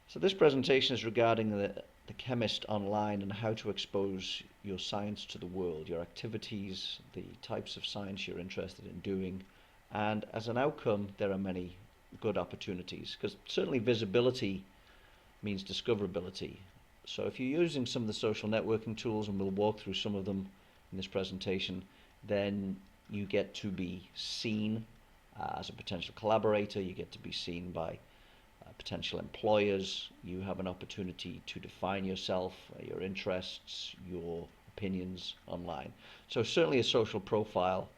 So this presentation is regarding the Chemist online and how to expose your science to the world, your activities, the types of science you're interested in doing, and as an outcome there are many good opportunities, because certainly visibility means discoverability. So if you're using some of the social networking tools, and we'll walk through some of them in this presentation, then you get to be seen as a potential collaborator, you get to be seen by potential employers, you have an opportunity to define yourself, your interests, your opinions online. So certainly a social profile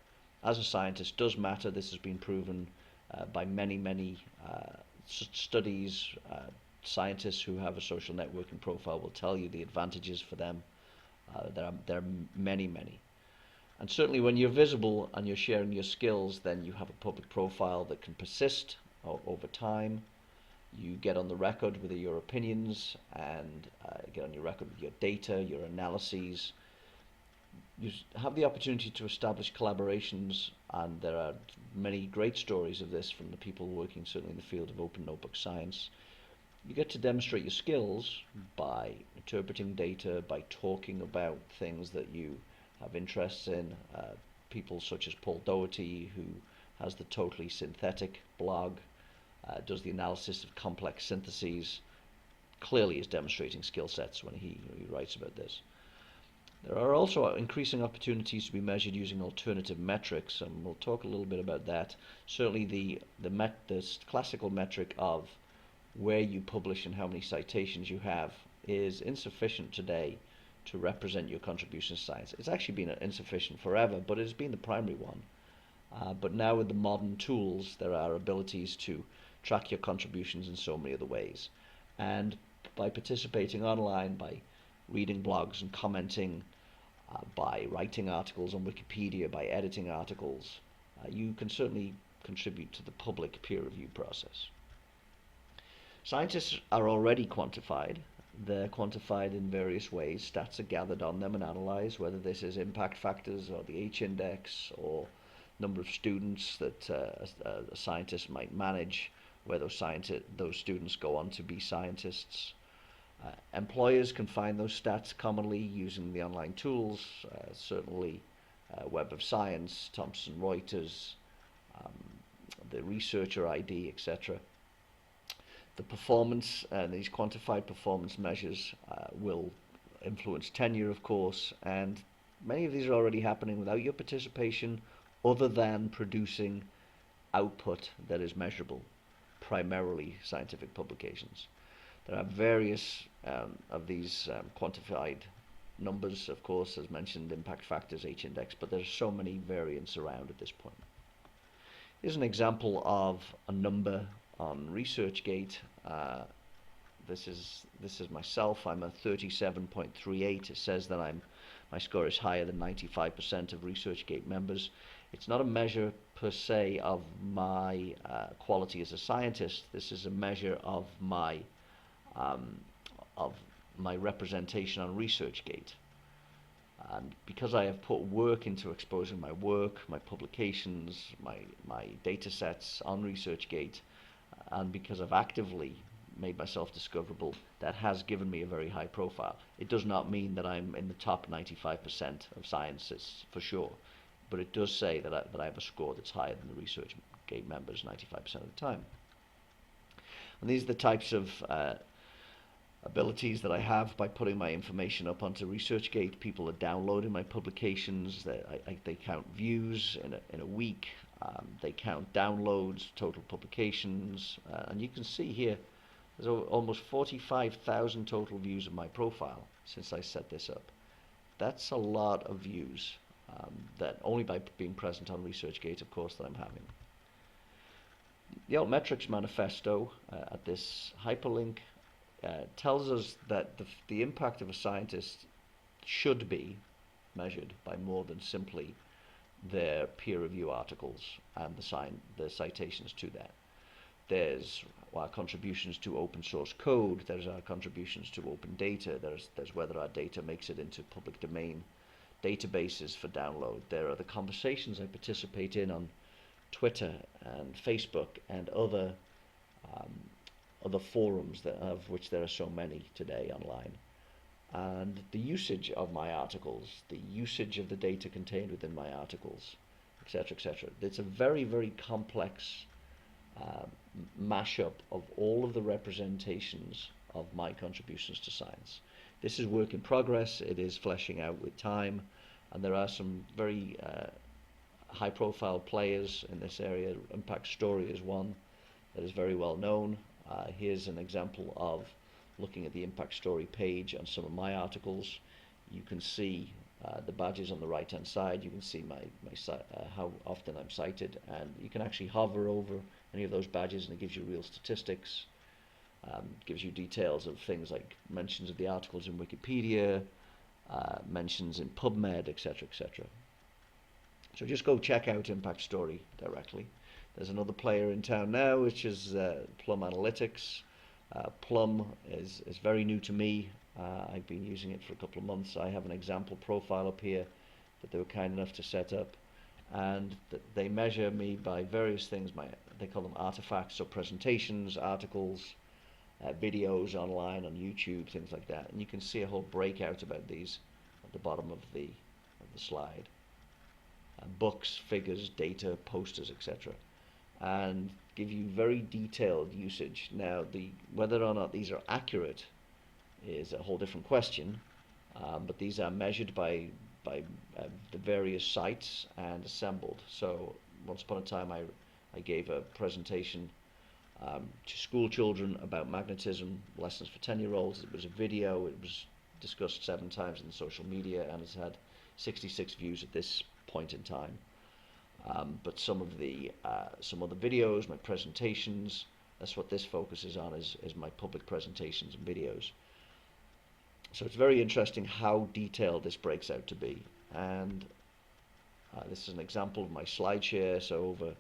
as a scientist does matter. This has been proven by many studies. Scientists who have a social networking profile will tell you the advantages for them. There are many. And certainly when you're visible and you're sharing your skills, then you have a public profile that can persist over time. You get on the record with your opinions, and get on your record with your data, your analyses. You have the opportunity to establish collaborations, and there are many great stories of this from the people working certainly in the field of open notebook science. You get to demonstrate your skills by interpreting data, by talking about things that you have interests in. People such as Paul Doherty, who has the Totally Synthetic blog, does the analysis of complex syntheses, clearly is demonstrating skill sets when he writes about this. There are also increasing opportunities to be measured using alternative metrics, and we'll talk a little bit about that. Certainly the classical metric of where you publish and how many citations you have is insufficient today to represent your contribution to science. It's actually been insufficient forever, but it has been the primary one. But now with the modern tools, there are abilities to track your contributions in so many other ways. And by participating online, by reading blogs and commenting, by writing articles on Wikipedia, by editing articles, you can certainly contribute to the public peer review process. Scientists are already quantified. They're quantified in various ways. Stats are gathered on them and analyzed, whether this is impact factors or the H-index or number of students that a scientist might manage, where those students go on to be scientists. Employers can find those stats commonly using the online tools, certainly Web of Science, Thomson Reuters, the researcher ID, etc. The performance, these quantified performance measures will influence tenure, of course, and many of these are already happening without your participation, other than producing output that is measurable, primarily scientific publications. There are various of these quantified numbers, of course, as mentioned, impact factors, H-index, but there's so many variants around at this point. Here's an example of a number on ResearchGate. This is myself. I'm a 37.38. It says that my score is higher than 95% of ResearchGate members. It's not a measure per se of my quality as a scientist. This is a measure of my representation on ResearchGate. And because I have put work into exposing my work, my publications, my data sets on ResearchGate, and because I've actively made myself discoverable, that has given me a very high profile. It does not mean that I'm in the top 95% of scientists, for sure, but it does say that I have a score that's higher than the ResearchGate members 95% of the time. And these are the types of abilities that I have by putting my information up onto ResearchGate. People are downloading my publications. They count views in a week. They count downloads, total publications, and you can see here there's almost 45,000 total views of my profile since I set this up. That's a lot of views, that only by being present on ResearchGate, of course, that I'm having. The AltMetrics manifesto at this hyperlink tells us that the impact of a scientist should be measured by more than simply their peer review articles and the citations to that. There's our contributions to open source code, there's our contributions to open data, there's whether our data makes it into public domain databases for download. There are the conversations I participate in on Twitter and Facebook and other other forums, of which there are so many today online, and the usage of my articles, the usage of the data contained within my articles, etc., etc. It's a very, very complex uh, mashup of all of the representations of my contributions to science. This is work in progress. It is fleshing out with time, and there are some very high-profile players in this area. Impact Story is one that is very well known. Here's an example of looking at the Impact Story page on some of my articles. You can see the badges on the right hand side. You can see how often I'm cited, and you can actually hover over any of those badges and it gives you real statistics. Gives you details of things like mentions of the articles in Wikipedia, mentions in PubMed, etc., etc. So just go check out Impact Story directly. There's another player in town now, which is Plum Analytics. Plum is very new to me. I've been using it for a couple of months. I have an example profile up here that they were kind enough to set up, and they measure me by various things. They call them artifacts, so presentations, articles, videos online on YouTube, things like that. And you can see a whole breakout about these at the bottom of the slide. Books, figures, data, posters, etc. And give you very detailed usage. Now, whether or not these are accurate is a whole different question, but these are measured by the various sites and assembled. So once upon a time I gave a presentation to school children about magnetism, lessons for 10-year-olds. It was a video. It was discussed 7 times in social media and has had 66 views at this point in time. But some other videos, my presentations, that's what this focuses on, is my public presentations and videos. So it's very interesting how detailed this breaks out to be. And this is an example of my SlideShare, so over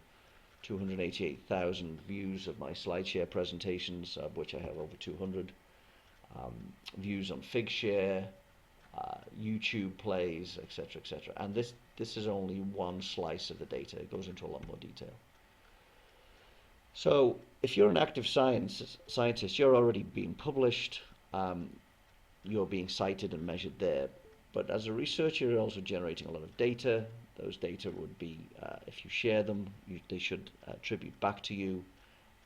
288,000 views of my SlideShare presentations, of which I have over 200. Views on Figshare, YouTube plays, etc., etc. And this is only one slice of the data. It goes into a lot more detail. So if you're an active scientist, you're already being published, you're being cited and measured there. But as a researcher, you're also generating a lot of data. Those data would be, if you share them, they should attribute back to you.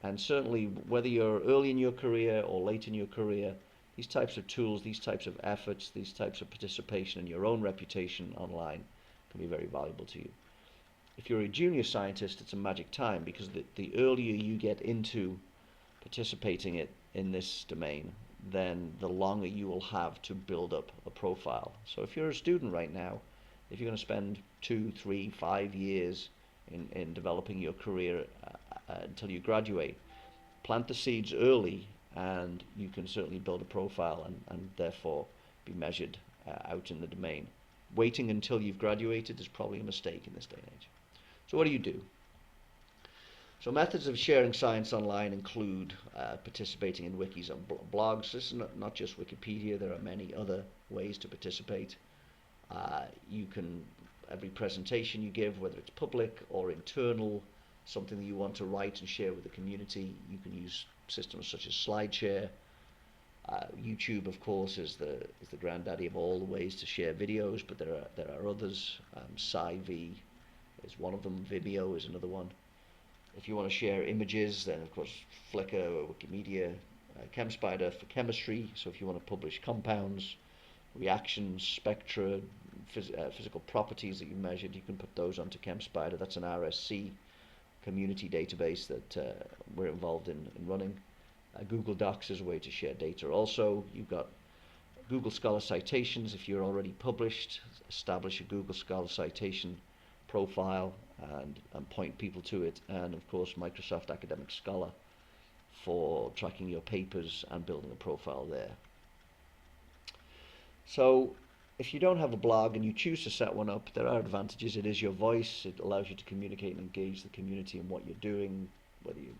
And certainly, whether you're early in your career or late in your career, these types of tools, these types of efforts, these types of participation in your own reputation online can be very valuable to you. If you're a junior scientist, it's a magic time, because the earlier you get into participating in this domain, then the longer you will have to build up a profile. So if you're a student right now, if you're going to spend 2, 3, 5 years in developing your career until you graduate, plant the seeds early, and you can certainly build a profile and therefore be measured out in the domain. Waiting until you've graduated is probably a mistake in this day and age. So what do you do? So methods of sharing science online include participating in wikis and blogs. This is not just Wikipedia. There are many other ways to participate. Every presentation you give, whether it's public or internal, something that you want to write and share with the community, you can use systems such as SlideShare. YouTube, of course, is the granddaddy of all the ways to share videos, but there are others. SciV is one of them. Vimeo is another one. If you want to share images, then of course Flickr or Wikimedia, ChemSpider for chemistry. So if you want to publish compounds, reactions, spectra, physical properties that you measured, you can put those onto ChemSpider. That's an RSC community database that we're involved in running. Google Docs is a way to share data. Also, you've got Google Scholar Citations. If you're already published, establish a Google Scholar Citation profile and point people to it. And of course, Microsoft Academic Scholar for tracking your papers and building a profile there. So if you don't have a blog and you choose to set one up, there are advantages. It is your voice. It allows you to communicate and engage the community in what you're doing, whether you're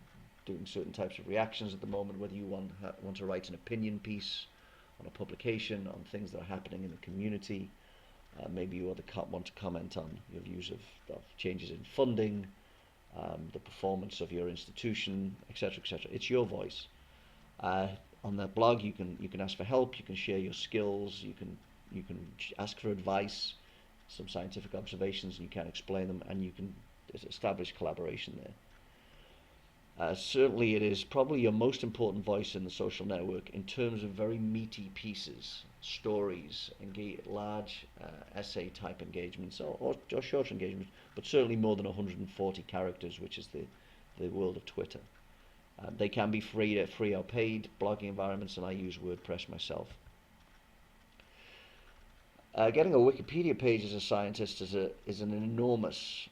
doing certain types of reactions at the moment, whether you want to write an opinion piece on a publication, on things that are happening in the community. Maybe you want to comment on your views of changes in funding, the performance of your institution, etc., etc. It's your voice. Uh, on the blog, you can ask for help, you can share your skills, you can ask for advice, some scientific observations, and you can explain them, and you can establish collaboration there. Certainly, it is probably your most important voice in the social network in terms of very meaty pieces, stories, large essay type engagements, or shorter engagements, but certainly more than 140 characters, which is the world of Twitter. They can be free or paid blogging environments, and I use WordPress myself. Getting a Wikipedia page as a scientist is an enormous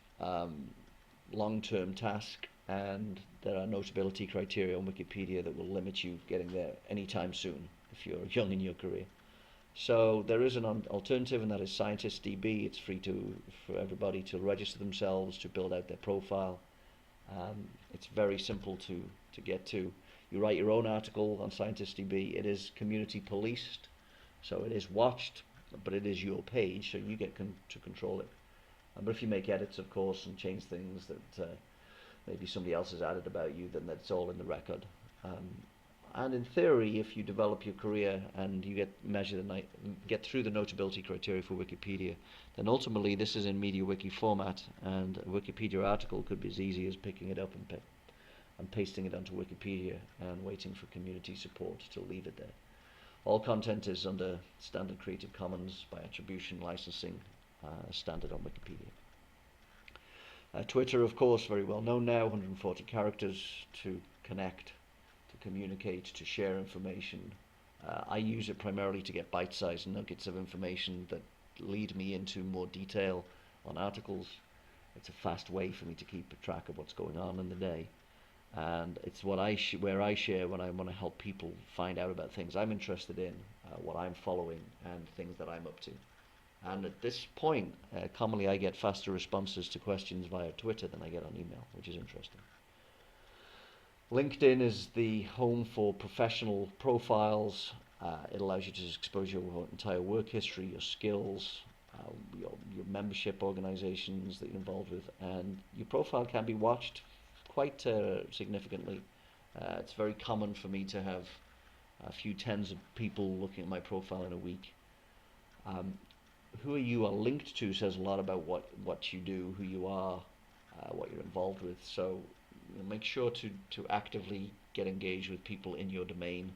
long-term task, and there are notability criteria on Wikipedia that will limit you getting there anytime soon if you're young in your career. So there is an alternative, and that is ScientistDB. It's free for everybody to register themselves, to build out their profile. It's very simple to get to. You write your own article on ScientistDB. It is community policed, so it is watched, but it is your page, so you get to control it. But if you make edits, of course, and change things that maybe somebody else has added about you, then that's all in the record. And in theory, if you develop your career and you get through the notability criteria for Wikipedia, then ultimately this is in MediaWiki format, and a Wikipedia article could be as easy as picking it up and pasting it onto Wikipedia and waiting for community support to leave it there. All content is under standard Creative Commons by attribution licensing, standard on Wikipedia. Twitter, of course, very well known now, 140 characters to connect, to communicate, to share information. I use it primarily to get bite-sized nuggets of information that lead me into more detail on articles. It's a fast way for me to keep track of what's going on in the day. And it's where I share when I want to help people find out about things I'm interested in, what I'm following, and things that I'm up to. And at this point, commonly I get faster responses to questions via Twitter than I get on email, which is interesting. LinkedIn is the home for professional profiles. It allows you to expose your entire work history, your skills, your membership organizations that you're involved with, and your profile can be watched quite significantly. It's very common for me to have a few tens of people looking at my profile in a week. Who you are linked to says a lot about what you do, who you are, what you're involved with. So make sure to actively get engaged with people in your domain,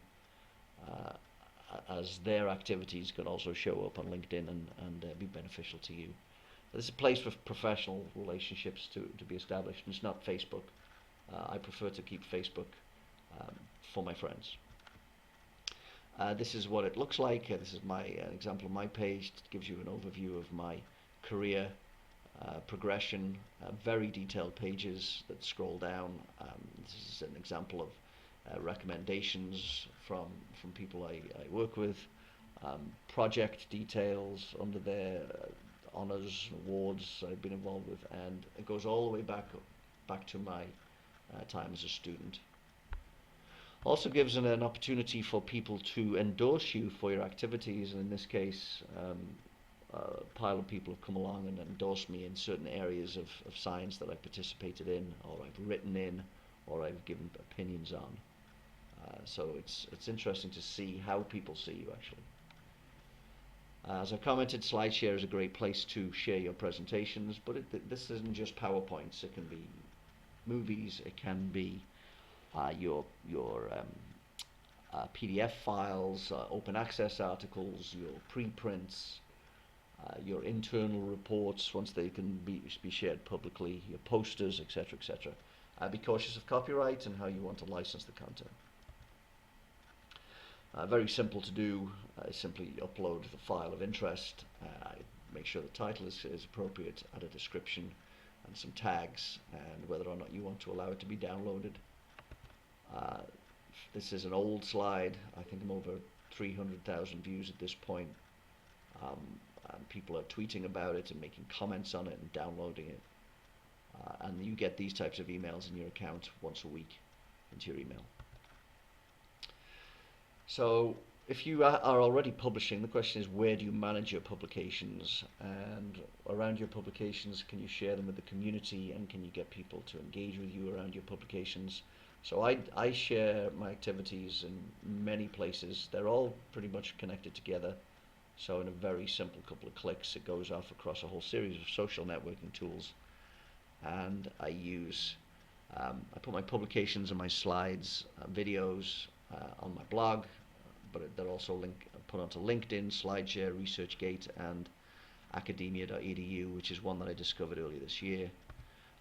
as their activities can also show up on LinkedIn and be beneficial to you. This is a place for professional relationships to be established, and it's not Facebook. I prefer to keep Facebook for my friends. This is what it looks like. This is an example of my page. It gives you an overview of my career progression, very detailed pages that scroll down. This is an example of recommendations from people I work with, project details under there, honours, awards I've been involved with, and it goes all the way back to my time as a student. Also gives an opportunity for people to endorse you for your activities, and in this case a pile of people have come along and endorsed me in certain areas of science that I've participated in, or I've written in, or I've given opinions on. So it's interesting to see how people see you actually. As I commented, SlideShare is a great place to share your presentations, but this isn't just PowerPoints. It can be movies, it can be your PDF files, open access articles, your preprints, your internal reports once they can be shared publicly, your posters, etc., etc. Be cautious of copyright and how you want to license the content. Very simple to do. Simply upload the file of interest. Make sure the title is appropriate. Add a description and some tags, and whether or not you want to allow it to be downloaded. This is an old slide. I think I'm over 300,000 views at this point. And people are tweeting about it and making comments on it and downloading it. And you get these types of emails in your account once a week into your email. So if you are already publishing, the question is, where do you manage your publications? And around your publications, can you share them with the community, and can you get people to engage with you around your publications? So I share my activities in many places. They're all pretty much connected together. So in a very simple couple of clicks, it goes off across a whole series of social networking tools. And I put my publications and my slides, videos on my blog, but they're also put onto LinkedIn, SlideShare, ResearchGate, and academia.edu, which is one that I discovered earlier this year.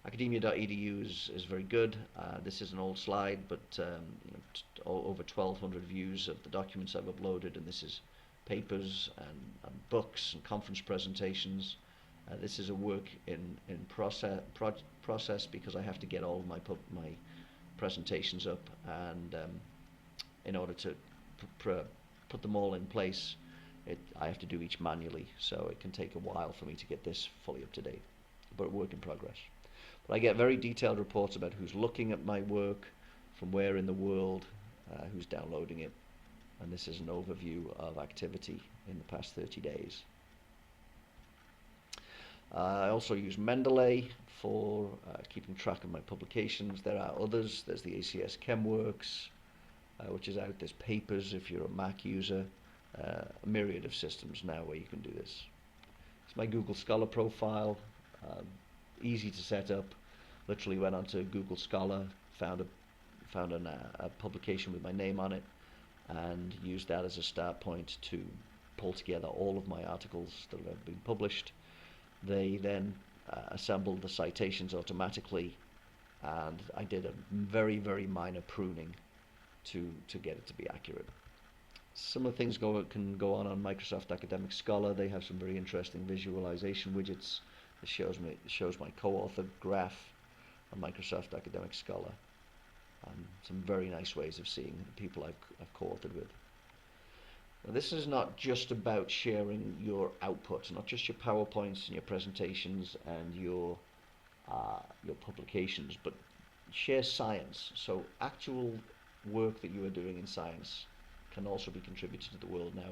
Academia.edu is very good. This is an old slide, but over 1,200 views of the documents I've uploaded, and this is papers and books and conference presentations. This is a work in process because I have to get all of my presentations up, and in order to put them all in place, I have to do each manually, so it can take a while for me to get this fully up to date, but work in progress. But I get very detailed reports about who's looking at my work, from where in the world, who's downloading it, and this is an overview of activity in the past 30 days. I also use Mendeley for keeping track of my publications. There are others. There's the ACS ChemWorks, which is out. There's Papers if you're a Mac user. A myriad of systems now where you can do this. It's my Google Scholar profile. Easy to set up. Literally went onto Google Scholar, found a publication with my name on it, and used that as a start point to pull together all of my articles that have been published. They then assembled the citations automatically, and I did a very, very minor pruning to get it to be accurate. Similar things can go on Microsoft Academic Scholar. They have some very interesting visualization widgets. It shows my co-author graph on Microsoft Academic Scholar. Some very nice ways of seeing the people I've co-authored with. Now, this is not just about sharing your output, not just your PowerPoints and your presentations and your publications, but share science. So actual work that you are doing in science can also be contributed to the world now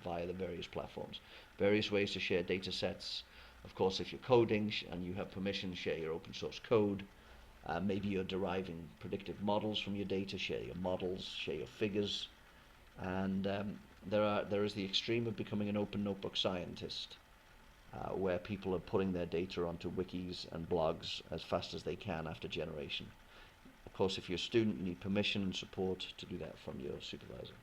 via the various platforms. Various ways to share data sets. Of course, if you're coding and you have permission, share your open source code. Maybe you're deriving predictive models from your data, share your models, share your figures. And there is the extreme of becoming an open notebook scientist, where people are putting their data onto wikis and blogs as fast as they can after generation. Of course, if you're a student, you need permission and support to do that from your supervisor.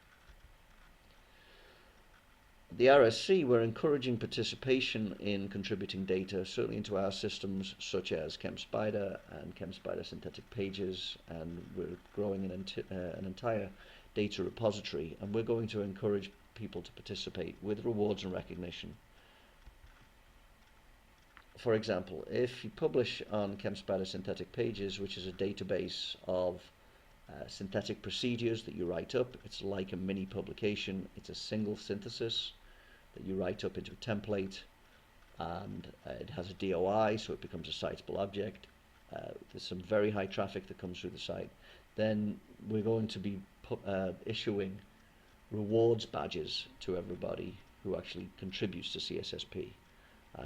At the RSC, we're encouraging participation in contributing data, certainly into our systems such as ChemSpider and ChemSpider Synthetic Pages, and we're growing an entire data repository, and we're going to encourage people to participate with rewards and recognition. For example, if you publish on ChemSpider Synthetic Pages, which is a database of synthetic procedures that you write up, it's like a mini publication. It's a single synthesis that you write up into a template, and it has a DOI, so it becomes a citable object. There's some very high traffic that comes through the site. Then we're going to be issuing rewards badges to everybody who actually contributes to CSSP.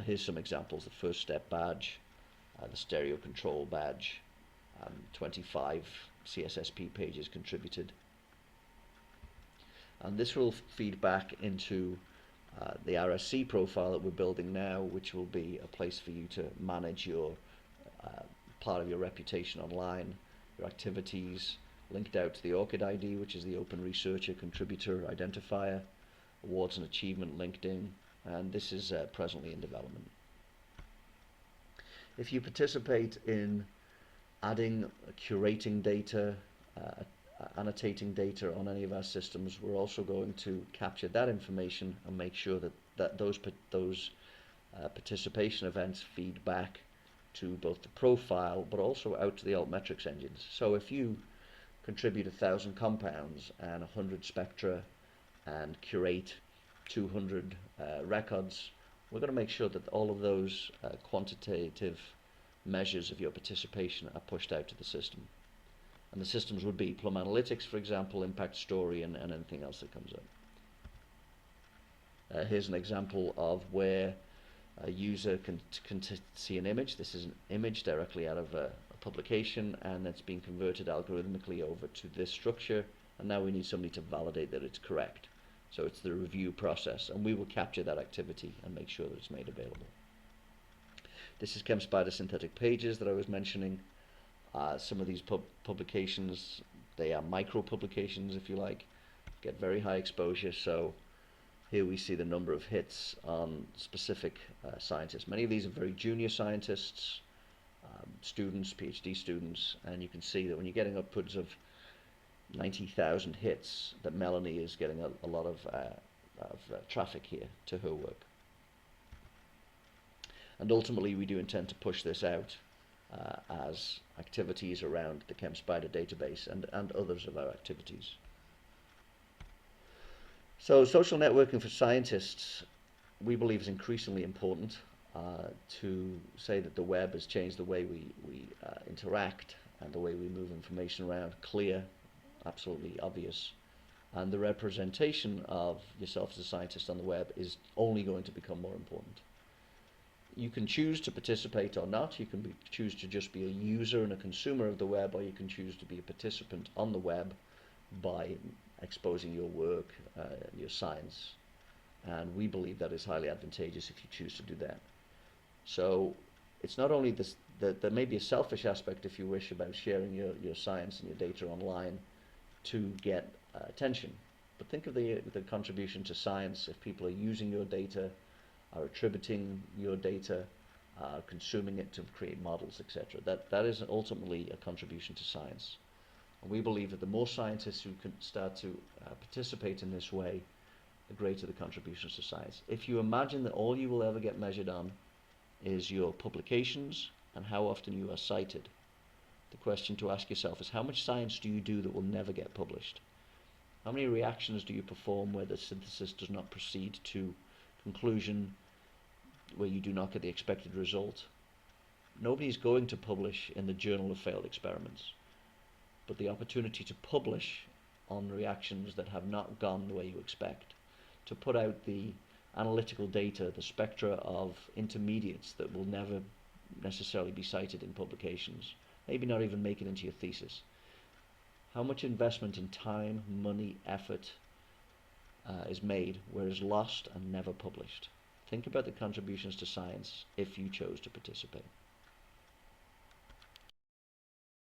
Here's some examples: the first step badge, the stereo control badge, 25 CSSP pages contributed. And this will feed back into the RSC profile that we're building now, which will be a place for you to manage your part of your reputation online, your activities, linked out to the ORCID ID, which is the Open Researcher Contributor Identifier, Awards and Achievement linked in, and this is presently in development. If you participate in adding, curating data, annotating data on any of our systems, we're also going to capture that information and make sure that those participation events feed back to both the profile but also out to the AltMetrics engines. So if you contribute 1,000 compounds and 100 spectra and curate 200 records, we're going to make sure that all of those quantitative measures of your participation are pushed out to the system. And the systems would be Plum Analytics, for example, Impact Story, and anything else that comes up. Here's an example of where a user can see an image. This is an image directly out of a publication, and that's been converted algorithmically over to this structure, and now we need somebody to validate that it's correct. So it's the review process, and we will capture that activity and make sure that it's made available. This is ChemSpider synthetic pages that I was mentioning. Some of these publications, they are micro publications, if you like, get very high exposure. So here we see the number of hits on specific scientists. Many of these are very junior scientists, students, PhD students, and you can see that when you're getting upwards of 90,000 hits, that Melanie is getting a lot of traffic here to her work. And ultimately we do intend to push this out as activities around the ChemSpider database and others of our activities. So social networking for scientists, we believe, is increasingly important. To say that the web has changed the way we interact and the way we move information around, clear, absolutely obvious. And the representation of yourself as a scientist on the web is only going to become more important. You can choose to participate or not. You can choose to just be a user and a consumer of the web, or you can choose to be a participant on the web by exposing your work, your science. And we believe that is highly advantageous if you choose to do that. So it's not only this, there may be a selfish aspect, if you wish, about sharing your science and your data online to get attention. But think of the contribution to science if people are using your data, are attributing your data, consuming it to create models, etc. That is ultimately a contribution to science. And we believe that the more scientists who can start to participate in this way, the greater the contributions to science. If you imagine that all you will ever get measured on is your publications and how often you are cited, the question to ask yourself is, how much science do you do that will never get published? How many reactions do you perform where the synthesis does not proceed to conclusion, where you do not get the expected result? Nobody's going to publish in the Journal of Failed Experiments, but the opportunity to publish on reactions that have not gone the way you expect, to put out the analytical data, the spectra of intermediates that will never necessarily be cited in publications, maybe not even make it into your thesis. How much investment in time, money, effort is made, where is lost and never published? Think about the contributions to science if you chose to participate.